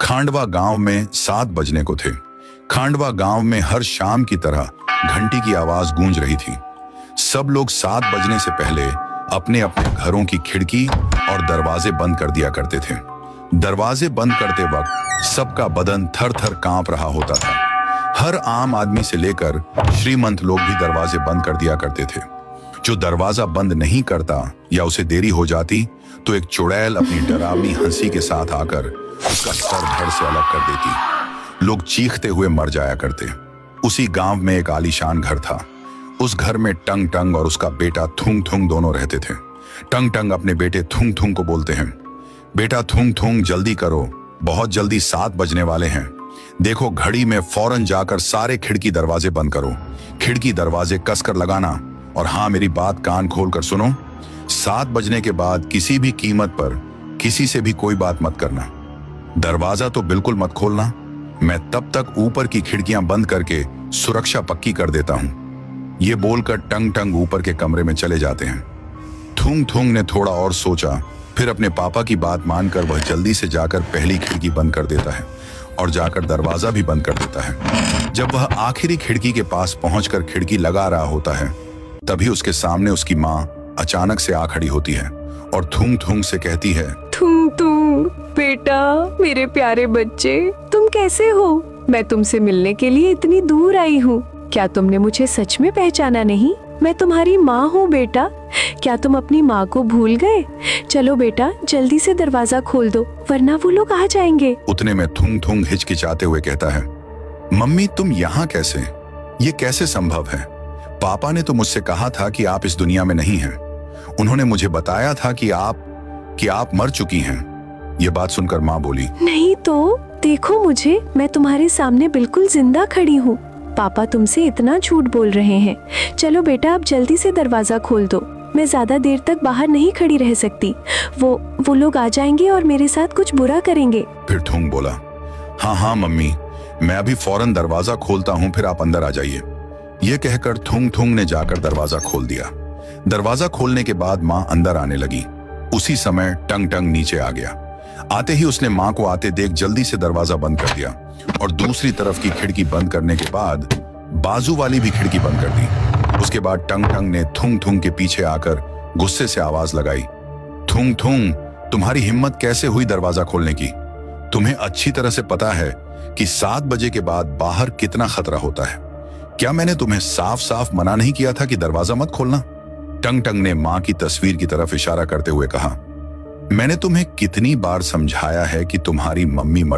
खांडवा गांव में 7 बजने को थे। खांडवा गांव में हर शाम की तरह घंटी की आवाज गूंज रही थी। सब लोग 7 बजने से पहले अपने अपने घरों की खिड़की और दरवाजे बंद कर दिया करते थे। दरवाजे बंद करते वक्त सबका बदन थर थर कांप रहा होता था। हर आम आदमी से लेकर श्रीमंत लोग भी दरवाजे बंद कर दिया करते थे। जो दरवाजा बंद नहीं करता या उसे देरी हो जाती तो एक चुड़ैल अपनी डरावनी हंसी के साथ आकर उसका सर धड़ से अलग कर देती। लोग चीखते हुए मर जाया करते। उसी गांव में एक आलीशान घर था। उस घर में टंग टंग और उसका बेटा थुंग थुंग दोनों रहते थे। टंग टंग अपने बेटे थुंग थुंग को बोलते हैं, बेटा थुंग थुंग जल्दी करो, बहुत जल्दी 7 बजने वाले हैं। देखो घड़ी में फौरन जाकर सारे खिड़की दरवाजे बंद करो। खिड़की दरवाजे कसकर लगाना। और हाँ, मेरी बात कान खोल कर सुनो, 7 बजने के बाद किसी भी कीमत पर किसी से भी कोई बात मत करना। दरवाजा तो बिल्कुल मत खोलना। मैं तब तक ऊपर की खिड़कियां बंद करके सुरक्षा पक्की कर देता हूं। ये बोलकर टंग टंग ऊपर के कमरे में चले जाते हैं। थुंग थुंग ने थोड़ा और सोचा, फिर अपने पापा की बात मानकर वह जल्दी से जाकर पहली खिड़की बंद कर देता है और जाकर दरवाजा भी बंद कर देता है। जब वह आखिरी खिड़की के पास पहुंचकर खिड़की लगा रहा होता है, तभी उसके सामने उसकी माँ अचानक से आ खड़ी होती है और थुंग थुंग से कहती है, थुंग थुंग बेटा, मेरे प्यारे बच्चे, तुम कैसे हो? मैं तुमसे मिलने के लिए इतनी दूर आई हूँ। क्या तुमने मुझे सच में पहचाना नहीं? मैं तुम्हारी माँ हूँ बेटा। क्या तुम अपनी माँ को भूल गए? चलो बेटा, जल्दी से दरवाजा खोल दो, वरना वो लोग आ जाएंगे। उतने में थुंग थुंग हिचकिचाते हुए कहता है, मम्मी तुम यहाँ कैसे? ये कैसे संभव है? पापा ने तो मुझसे कहा था कि आप इस दुनिया में नहीं हैं। उन्होंने मुझे बताया था कि आप मर चुकी हैं। ये बात सुनकर माँ बोली, नहीं तो देखो मुझे, मैं तुम्हारे सामने बिल्कुल जिंदा खड़ी हूँ। पापा तुमसे इतना झूठ बोल रहे हैं। चलो बेटा, आप जल्दी से दरवाजा खोल दो। मैं ज्यादा देर तक बाहर नहीं खड़ी रह सकती। वो लोग आ जाएंगे और मेरे साथ कुछ बुरा करेंगे। फिर थुंग बोला, हाँ मम्मी, मैं अभी फौरन दरवाजा खोलता हूँ, फिर आप अंदर आ जाइए। ये कहकर थुंग थुंग ने जाकर दरवाजा खोल दिया। दरवाजा खोलने के बाद माँ अंदर आने लगी। उसी समय टंग टंग नीचे आ गया। आते ही उसने माँ को आते देख जल्दी से दरवाजा बंद कर दिया और दूसरी तरफ की खिड़की बंद करने के बाद बाजू वाली भी खिड़की बंद कर दी। उसके बाद टंग टंग ने थुंग थुंग के पीछे आकर गुस्से से आवाज लगाई, थुंग थुंग, तुम्हारी हिम्मत कैसे हुई दरवाजा खोलने की? तुम्हें अच्छी तरह से पता है कि 7 बजे के बाद बाहर कितना खतरा होता है। क्या मैंने तुम्हें साफ साफ मना नहीं किया था कि दरवाजा मत खोलना? टंग टंग ने माँ की तस्वीर की तरफ इशारा करते हुए कहा, मैंने तुम्हें कितनी बार समझाया है कि तुम्हारी मम्मी